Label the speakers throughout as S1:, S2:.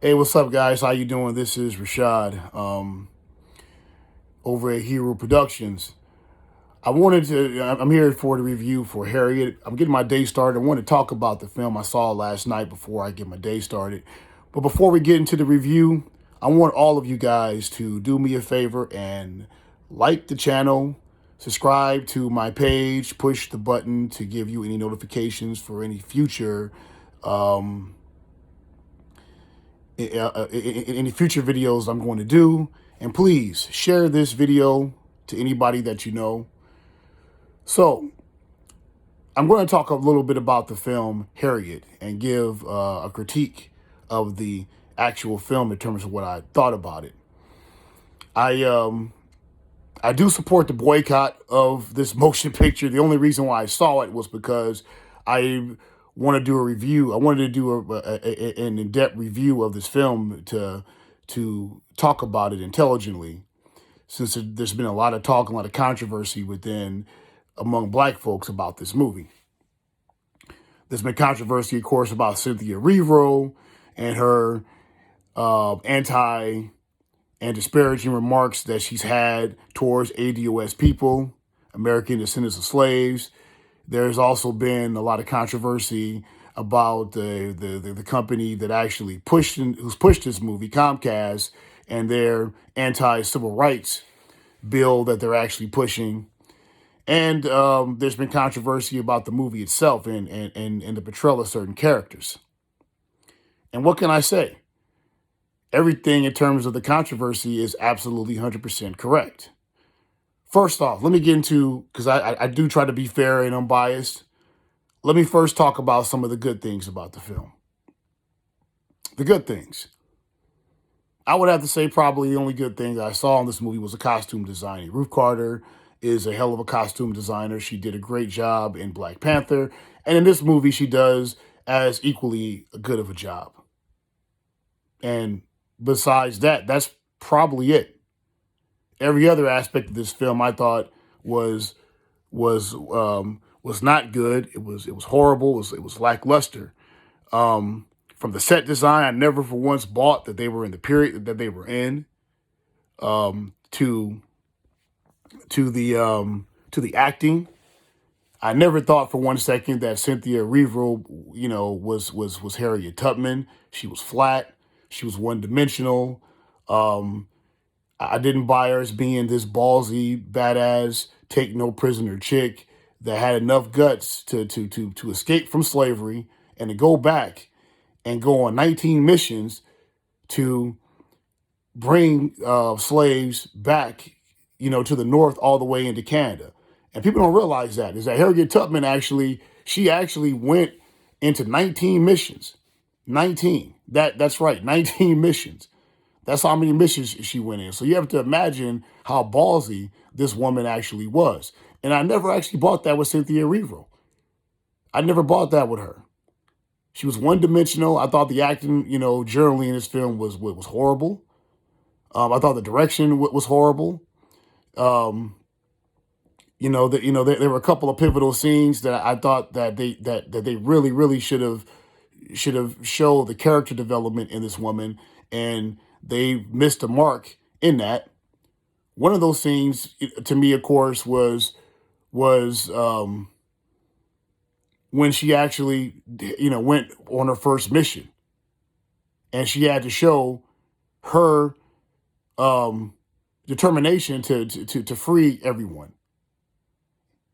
S1: Hey, what's up, guys? How you doing? This is Rashad over at Hero Productions. I'm here for the review for Harriet. I'm getting my day started. I want to talk about the film I saw last night before I get my day started. But before we get into the review, I want all of you guys to do me a favor and like the channel, subscribe to my page, push the button to give you any notifications for any future um, any future videos I'm going to do. And please share this video to anybody that you know. So I'm going to talk a little bit about the film Harriet and give a critique of the actual film in terms of what I thought about it. I I do support the boycott of this motion picture. The only reason why I saw it was because I want to do a review. I wanted to do an in-depth review of this film to talk about it intelligently, since there's been a lot of talk, a lot of controversy among Black folks about this movie. There's been controversy, of course, about Cynthia Erivo and her anti and disparaging remarks that she's had towards ADOS people, American descendants of slaves. There's also been a lot of controversy about the company that actually who's pushed this movie, Comcast, and their anti-civil rights bill that they're actually pushing. And there's been controversy about the movie itself and the portrayal of certain characters. And what can I say? Everything in terms of the controversy is absolutely 100% correct. First off, let me get into, because I do try to be fair and unbiased. Let me first talk about some of the good things about the film. The good things. I would have to say probably the only good thing that I saw in this movie was the costume designing. Ruth Carter is a hell of a costume designer. She did a great job in Black Panther. And in this movie, she does as equally good of a job. And besides that, that's probably it. Every other aspect of this film I thought was not good. It was horrible. It was lackluster. From the set design, I never for once bought that they were in the period that they were in. To the acting, I never thought for one second that Cynthia Erivo, was Harriet Tubman. She was flat. She was one dimensional. I didn't buy her as being this ballsy, badass, take no prisoner chick that had enough guts to escape from slavery and to go back and go on 19 missions to bring slaves back, to the North all the way into Canada. And people don't realize that, is that Harriet Tubman she actually went into 19 missions. 19. That's right, 19 missions. That's how many missions she went in. So you have to imagine how ballsy this woman actually was. And I never actually bought that with Cynthia Erivo. I never bought that with her. She was one-dimensional. I thought the acting, generally in this film was horrible. I thought the direction was horrible. There were a couple of pivotal scenes that I thought that they really should have showed the character development in this woman, and they missed the mark in that. One of those scenes, to me, of course, was when she actually, went on her first mission, and she had to show her determination to free everyone.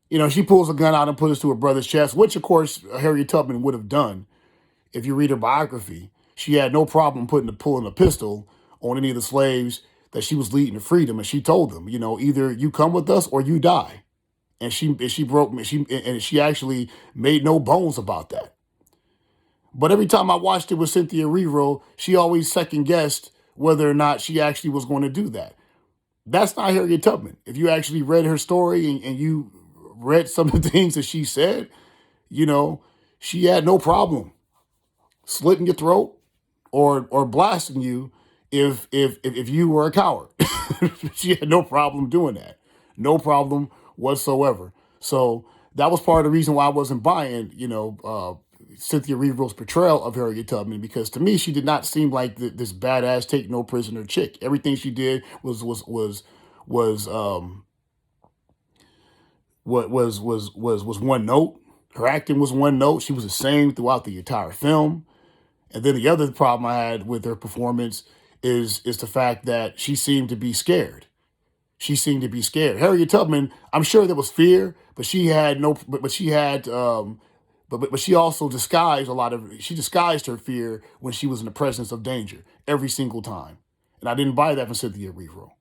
S1: She pulls a gun out and puts it to her brother's chest, which, of course, Harriet Tubman would have done. If you read her biography, she had no problem pulling a pistol on any of the slaves that she was leading to freedom, and she told them, either you come with us or you die. And she actually made no bones about that. But every time I watched it with Cynthia Erivo, she always second guessed whether or not she actually was going to do that. That's not Harriet Tubman. If you actually read her story and you read some of the things that she said, she had no problem slitting your throat or blasting you if you were a coward. She had no problem doing that. No problem whatsoever. So that was part of the reason why I wasn't buying, Cynthia Erivo's portrayal of Harriet Tubman, because to me she did not seem like this badass take no prisoner chick. Everything she did was was one note. Her acting was one note. She was the same throughout the entire film. And then the other problem I had with her performance is the fact that she seemed to be scared. She seemed to be scared. Harriet Tubman, I'm sure there was fear, but she had no. But she had. But she also disguised a lot of. She disguised her fear when she was in the presence of danger every single time, and I didn't buy that from Cynthia Erivo.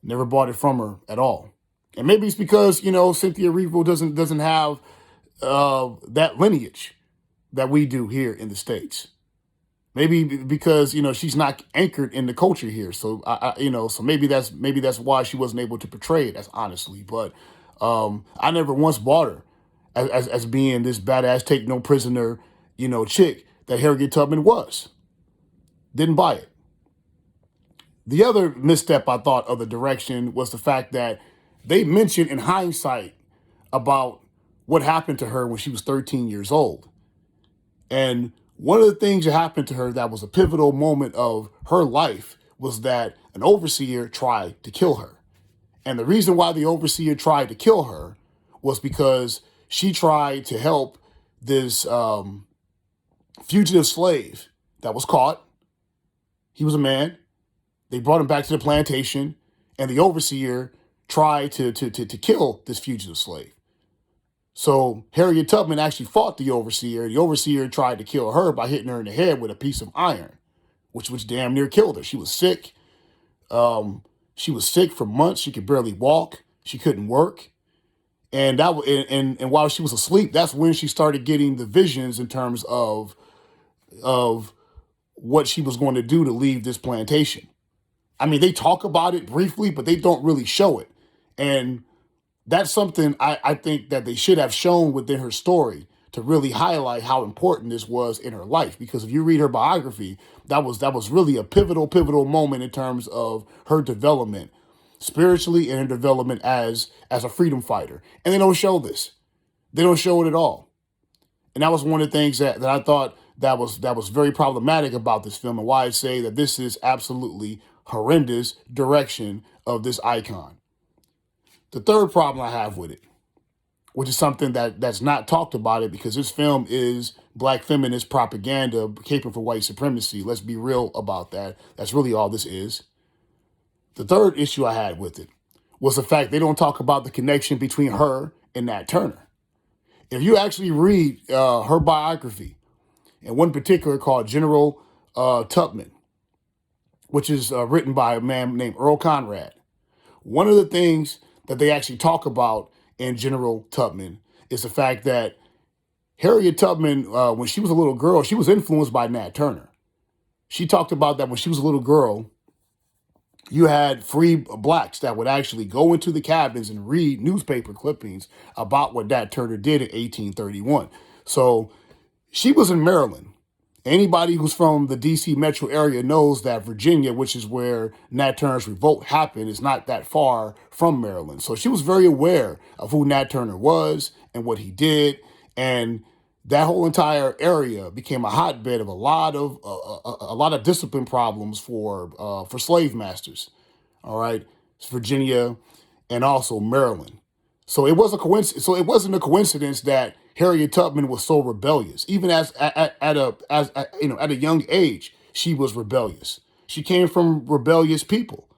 S1: Never bought it from her at all. And maybe it's because Cynthia Erivo doesn't have that lineage that we do here in the States. Maybe because she's not anchored in the culture here, so so maybe that's why she wasn't able to portray it as honestly. But I never once bought her as being this badass take no prisoner, chick that Harriet Tubman was. Didn't buy it. The other misstep I thought of the direction was the fact that they mentioned in hindsight about what happened to her when she was 13 years old. And one of the things that happened to her that was a pivotal moment of her life was that an overseer tried to kill her. And the reason why the overseer tried to kill her was because she tried to help this fugitive slave that was caught. He was a man. They brought him back to the plantation, and the overseer tried to kill this fugitive slave. So Harriet Tubman actually fought the overseer. The overseer tried to kill her by hitting her in the head with a piece of iron, which damn near killed her. She was sick. She was sick for months. She could barely walk. She couldn't work. And and while she was asleep, that's when she started getting the visions in terms of what she was going to do to leave this plantation. I mean, they talk about it briefly, but they don't really show it. And that's something I think that they should have shown within her story to really highlight how important this was in her life. Because if you read her biography, that was really a pivotal moment in terms of her development spiritually and her development as a freedom fighter. And they don't show this. They don't show it at all. And that was one of the things that I thought that was very problematic about this film, and why I say that this is absolutely horrendous direction of this icon. The third problem I have with it, which is something that's not talked about it, because this film is black feminist propaganda caping for white supremacy. Let's be real about that. That's really all this is. The third issue I had with it was the fact they don't talk about the connection between her and Nat Turner. If you actually read her biography, and one particular called General Tubman, which is written by a man named Earl Conrad, one of the things that they actually talk about in General Tubman is the fact that Harriet Tubman, when she was a little girl, she was influenced by Nat Turner. She talked about that when she was a little girl, you had free blacks that would actually go into the cabins and read newspaper clippings about what Nat Turner did in 1831. So she was in Maryland. Anybody who's from the D.C. metro area knows that Virginia, which is where Nat Turner's revolt happened, is not that far from Maryland. So she was very aware of who Nat Turner was and what he did. And that whole entire area became a hotbed of a lot of discipline problems for slave masters. All right, it's Virginia and also Maryland. So it was a coincidence. So it wasn't a coincidence that Harriet Tubman was so rebellious. Even at a young age, she was rebellious. She came from rebellious people.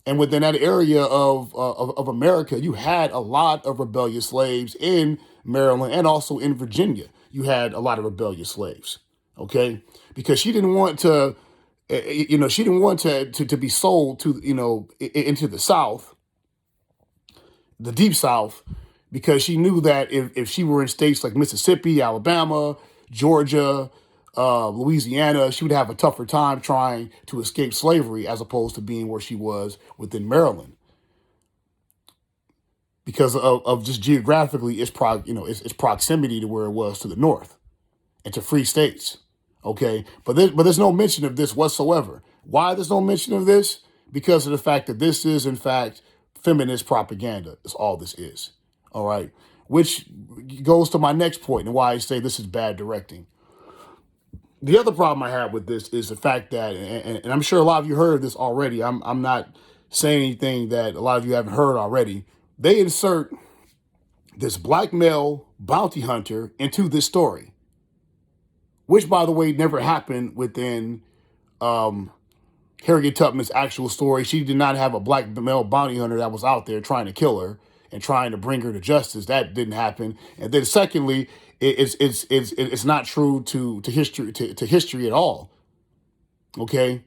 S1: And within that area of America, you had a lot of rebellious slaves in Maryland and also in Virginia. You had a lot of rebellious slaves, okay? Because she didn't want to, to be sold to, into the South, the deep South, because she knew that if she were in states like Mississippi, Alabama, Georgia, Louisiana, she would have a tougher time trying to escape slavery as opposed to being where she was within Maryland. Because of just geographically, its proximity to where it was to the north and to free states. Okay, but there's no mention of this whatsoever. Why there's no mention of this? Because of the fact that this is in fact feminist propaganda. Is all this is. All right. which goes to my next point and why I say this is bad directing. The other problem I have with this is the fact that, and I'm sure a lot of you heard this already. I'm not saying anything that a lot of you haven't heard already. They insert this black male bounty hunter into this story, which, by the way, never happened within Harriet Tubman's actual story. She did not have a black male bounty hunter that was out there trying to kill her and trying to bring her to justice. That didn't happen. And then, secondly, it's not true to history at all. Okay,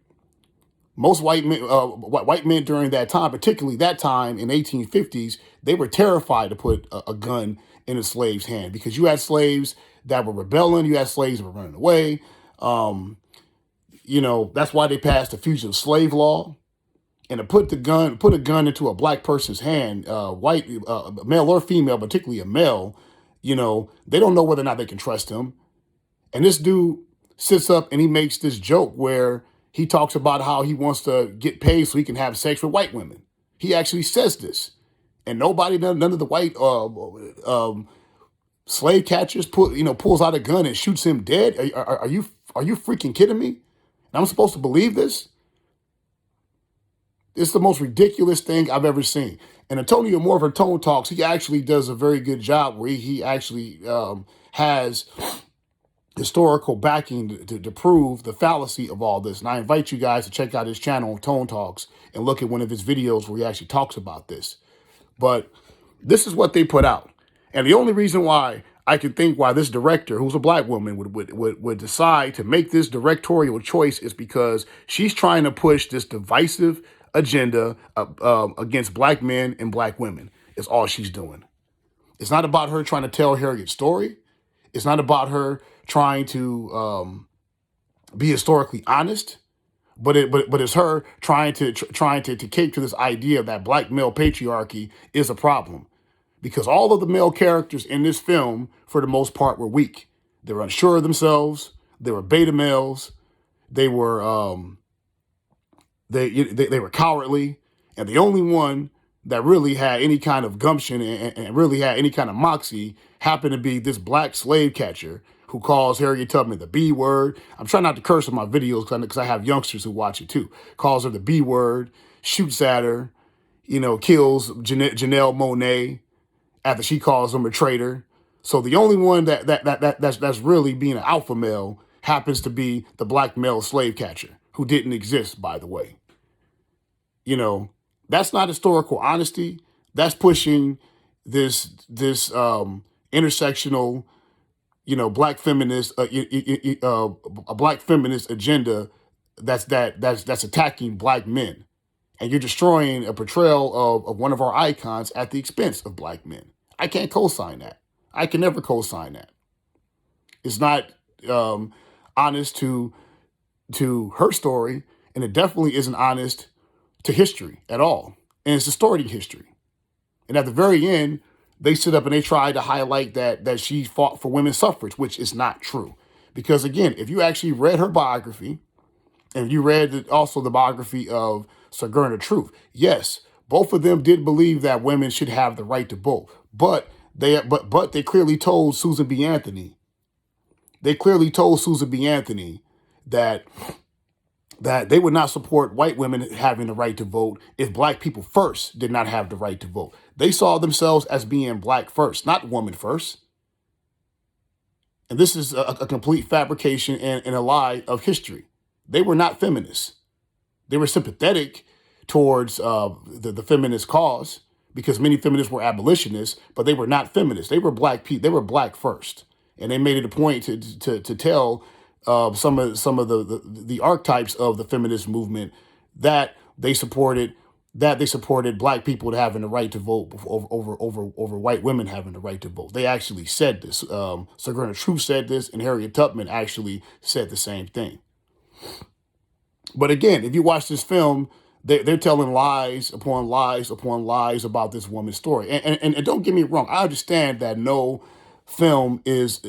S1: most white men during that time, particularly that time in 1850s, they were terrified to put a gun in a slave's hand because you had slaves that were rebelling, you had slaves that were running away. That's why they passed the fugitive slave law. And to put a gun into a black person's hand, white, male or female, particularly a male, they don't know whether or not they can trust him. And this dude sits up and he makes this joke where he talks about how he wants to get paid so he can have sex with white women. He actually says this. And none of the white slave catchers pulls out a gun and shoots him dead. Are you freaking kidding me? And I'm supposed to believe this? It's the most ridiculous thing I've ever seen. And Antonio Moore for Tone Talks, he actually does a very good job where he actually has historical backing to prove the fallacy of all this. And I invite you guys to check out his channel, Tone Talks, and look at one of his videos where he actually talks about this. But this is what they put out. And the only reason why I can think why this director, who's a black woman, would decide to make this directorial choice is because she's trying to push this divisive agenda against black men and black women. Is all she's doing. It's not about her trying to tell Harriet's story. It's not about her trying to be historically honest, but it's her trying to cape to this idea that black male patriarchy is a problem, because all of the male characters in this film, for the most part, were weak. They were unsure of themselves. They were beta males. They were they were cowardly, and the only one that really had any kind of gumption and really had any kind of moxie happened to be this black slave catcher who calls Harriet Tubman the B word. I'm trying not to curse in my videos because I have youngsters who watch it too. Calls her the B word, shoots at her, kills Janelle Monáe after she calls him a traitor. So the only one that's really being an alpha male happens to be the black male slave catcher, who didn't exist, by the way. That's not historical honesty. That's pushing this intersectional, black feminist, a black feminist agenda that's attacking black men, and you're destroying a portrayal of one of our icons at the expense of black men. I can't co-sign that. I can never co-sign that. It's not honest to her story, and it definitely isn't honest to history at all. And it's distorting history. And at the very end, they sit up and they try to highlight that she fought for women's suffrage, which is not true. Because again, if you actually read her biography, and you read also the biography of Sojourner Truth, yes, both of them did believe that women should have the right to vote. But they clearly told Susan B. Anthony. They clearly told Susan B. Anthony that they would not support white women having the right to vote if black people first did not have the right to vote. They saw themselves as being black first, not woman first. And this is a complete fabrication and a lie of history. They were not feminists. They were sympathetic towards the feminist cause, because many feminists were abolitionists, but they were not feminists. They were black people. They were black first. And they made it a point to tell some of the archetypes of the feminist movement that they supported black people having the right to vote over white women having the right to vote. They actually said this. Sojourner Truth said this, and Harriet Tubman actually said the same thing. But again, if you watch this film, they're telling lies upon lies upon lies about this woman's story. And don't get me wrong, I understand that no film is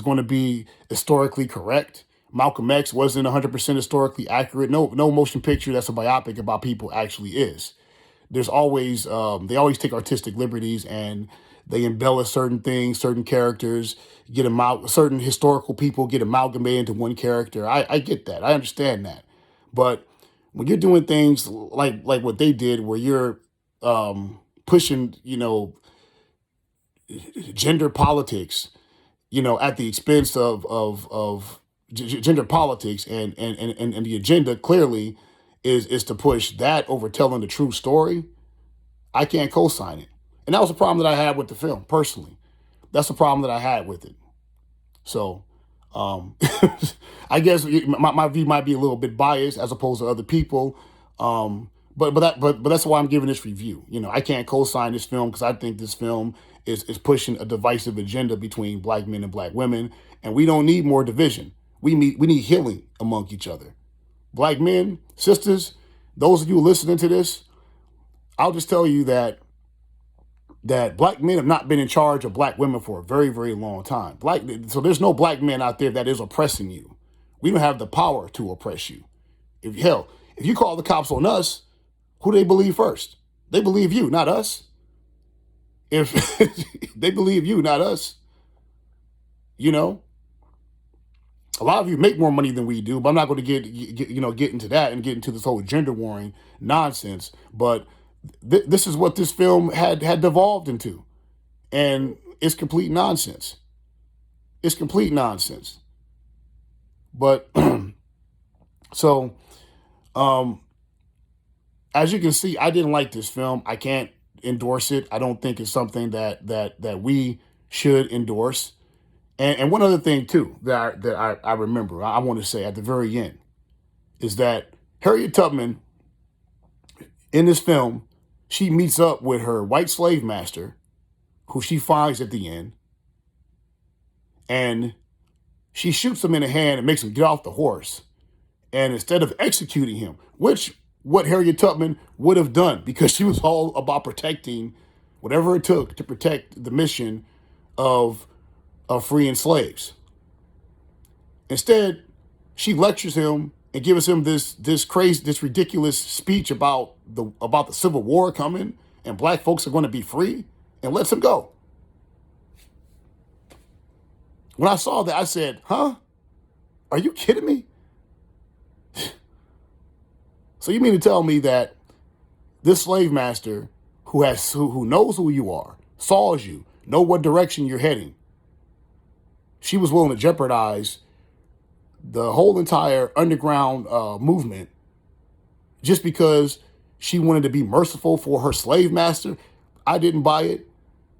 S1: going to be historically correct. Malcolm X wasn't 100% historically accurate. No motion picture that's a biopic about people actually is. There's always they always take artistic liberties, and They embellish certain things, certain characters, get them out. Certain historical people get amalgamated into one character. I get that. I understand that. But when you're doing things like what they did, where you're pushing, gender politics, at the expense of gender politics, and the agenda clearly is to push that over telling the true story, I can't co-sign it. And that was the problem that I had with the film, personally. That's the problem that I had with it. So I guess my view might be a little bit biased as opposed to other people. But that's why I'm giving this review. I can't co-sign this film because I think this film is pushing a divisive agenda between black men and black women, and we don't need more division. We need healing among each other. Black men, sisters, those of you listening to this, I'll just tell you that black men have not been in charge of black women for a very, very long time. So there's no black man out there that is oppressing you. We don't have the power to oppress you. If you call the cops on us, who do they believe first? They believe you, not us. If they believe you, not us, a lot of you make more money than we do, but I'm not going to get into that and get into this whole gender warring nonsense. But this is what this film had devolved into, and it's complete nonsense. It's complete nonsense. But so, as you can see, I didn't like this film. I can't endorse it. I don't think it's something that we should endorse. And one other thing too that I remember, I want to say at the very end, is that Harriet Tubman in this film, she meets up with her white slave master, who she finds at the end, and she shoots him in the hand and makes him get off the horse. And instead of executing him, which what Harriet Tubman would have done, because she was all about protecting whatever it took to protect the mission of freeing slaves. Instead, she lectures him and gives him this ridiculous speech about the Civil War coming and black folks are going to be free, and lets him go. When I saw that, I said, "Huh? Are you kidding me?" So you mean to tell me that this slave master who knows who you are, saws you, know what direction you're heading, she was willing to jeopardize the whole entire underground movement just because she wanted to be merciful for her slave master? I didn't buy it.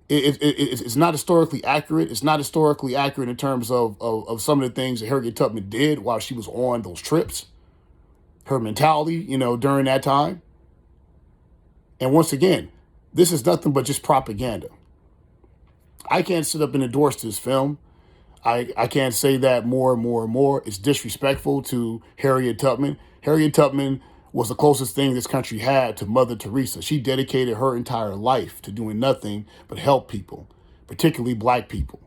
S1: It's not historically accurate. It's not historically accurate in terms of some of the things that Harriet Tubman did while she was on those trips. Her mentality, during that time. And once again, this is nothing but just propaganda. I can't sit up and endorse this film. I can't say that more and more and more. It's disrespectful to Harriet Tubman. Harriet Tubman was the closest thing this country had to Mother Teresa. She dedicated her entire life to doing nothing but help people, particularly black people.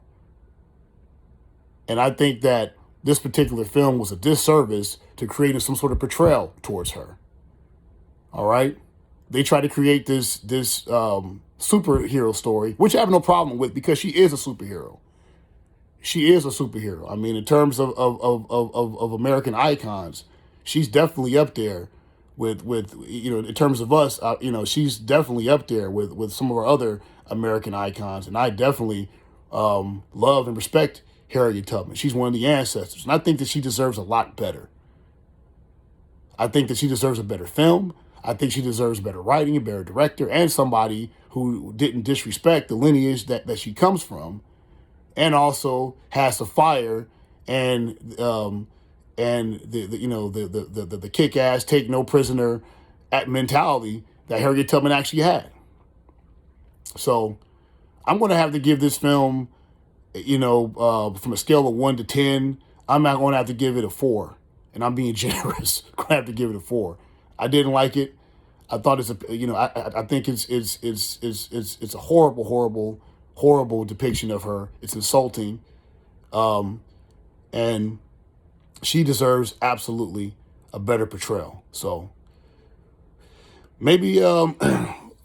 S1: And I think that this particular film was a disservice to creating some sort of portrayal towards her. All right? They try to create this superhero story, which I have no problem with because she is a superhero. She is a superhero. I mean, in terms of American icons, she's definitely up there with in terms of us, she's definitely up there with some of our other American icons. And I definitely love and respect Harriet Tubman. She's one of the ancestors. And I think that she deserves a lot better. I think that she deserves a better film. I think she deserves better writing, a better director, and somebody who didn't disrespect the lineage that she comes from, and also has the fire and the kick-ass, take no prisoner mentality that Harriet Tubman actually had. So I'm going to have to give this film, from a scale of 1 to 10, I'm not going to have to give it a 4. And I'm being generous. I'm going to have to give it a 4. I didn't like it. I thought I think it's a horrible depiction of her. It's insulting. And she deserves absolutely a better portrayal. So maybe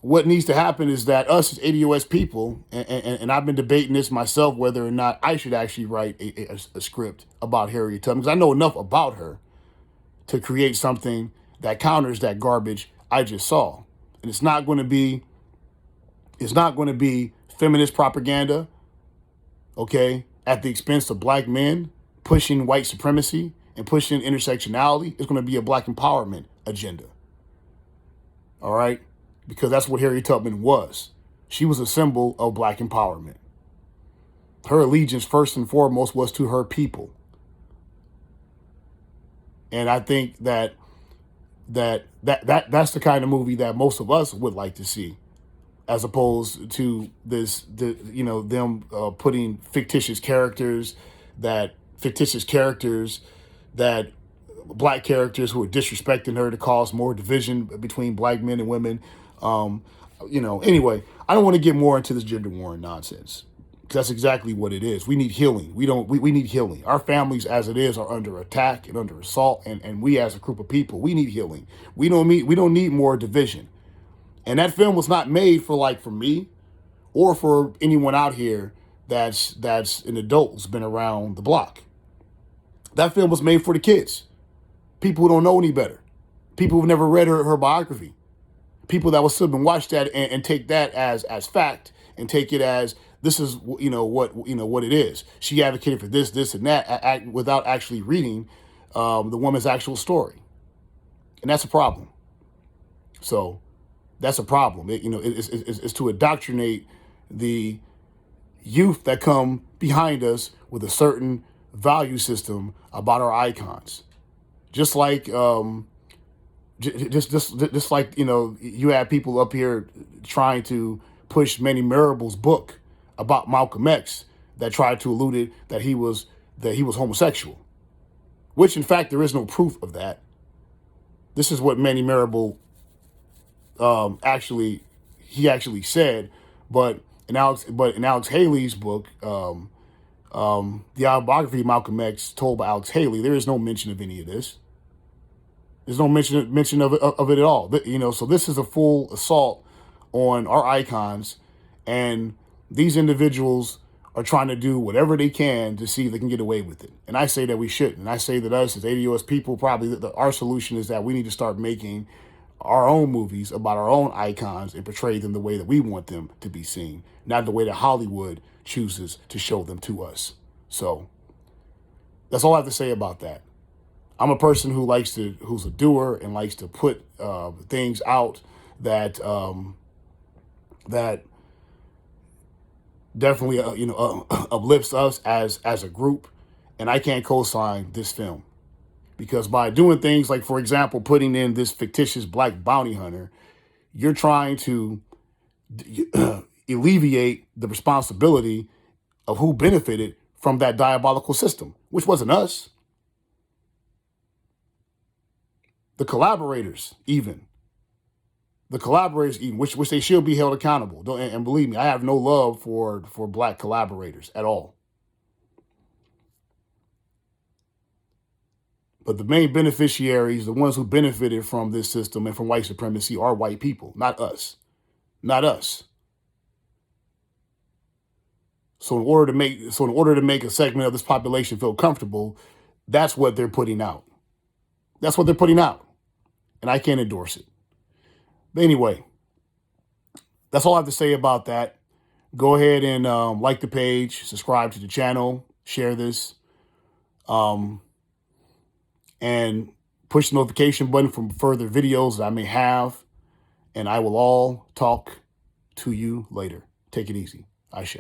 S1: what needs to happen is that us as ADOS people, and I've been debating this myself, whether or not I should actually write a script about Harriet Tubman, because I know enough about her to create something that counters that garbage I just saw. And it's not going to be feminist propaganda, okay, at the expense of black men, pushing white supremacy and pushing intersectionality. It's going to be a black empowerment agenda. All right? Because that's what Harriet Tubman was. She was a symbol of black empowerment. Her allegiance, first and foremost, was to her people. And I think that's the kind of movie that most of us would like to see, as opposed to them putting fictitious characters, black characters who are disrespecting her to cause more division between black men and women. Anyway, I don't want to get more into this gender war nonsense. That's exactly what it is. We need healing. We need healing. Our families as it is are under attack and under assault, and we as a group of people, we need healing. We don't need more division. And that film was not made for me or for anyone out here that's an adult who's been around the block. That film was made for the kids. People who don't know any better. People who've never read her biography. People that will sit and watch that and take that as fact and take it as this is what it is. She advocated for this, and that without actually reading the woman's actual story, and that's a problem. So that's a problem. It's to indoctrinate the youth that come behind us with a certain value system about our icons, just like. Just like, you have people up here trying to push Manny Marable's book about Malcolm X that tried to allude it that he was homosexual, which in fact there is no proof of that. This is what Manny Marable actually said, but in Alex Haley's book, the autobiography of Malcolm X told by Alex Haley, there is no mention of any of this. There's no mention of it at all. So this is a full assault on our icons, and these individuals are trying to do whatever they can to see if they can get away with it. And I say that we shouldn't. And I say that us as ADOS people, probably our solution is that we need to start making our own movies about our own icons and portray them the way that we want them to be seen, not the way that Hollywood chooses to show them to us. So that's all I have to say about that. I'm a person who's a doer and likes to put things out that definitely uplifts us as a group, and I can't co-sign this film because by doing things like, for example, putting in this fictitious black bounty hunter, you're trying to alleviate the responsibility of who benefited from that diabolical system, which wasn't us. The collaborators, which they should be held accountable. And believe me, I have no love for black collaborators at all. But the main beneficiaries, the ones who benefited from this system and from white supremacy, are white people, not us. Not us. So in order to make a segment of this population feel comfortable, that's what they're putting out. That's what they're putting out. And I can't endorse it. But anyway, that's all I have to say about that. Go ahead and like the page, subscribe to the channel, share this, and push the notification button for further videos that I may have. And I will all talk to you later. Take it easy. Ashe.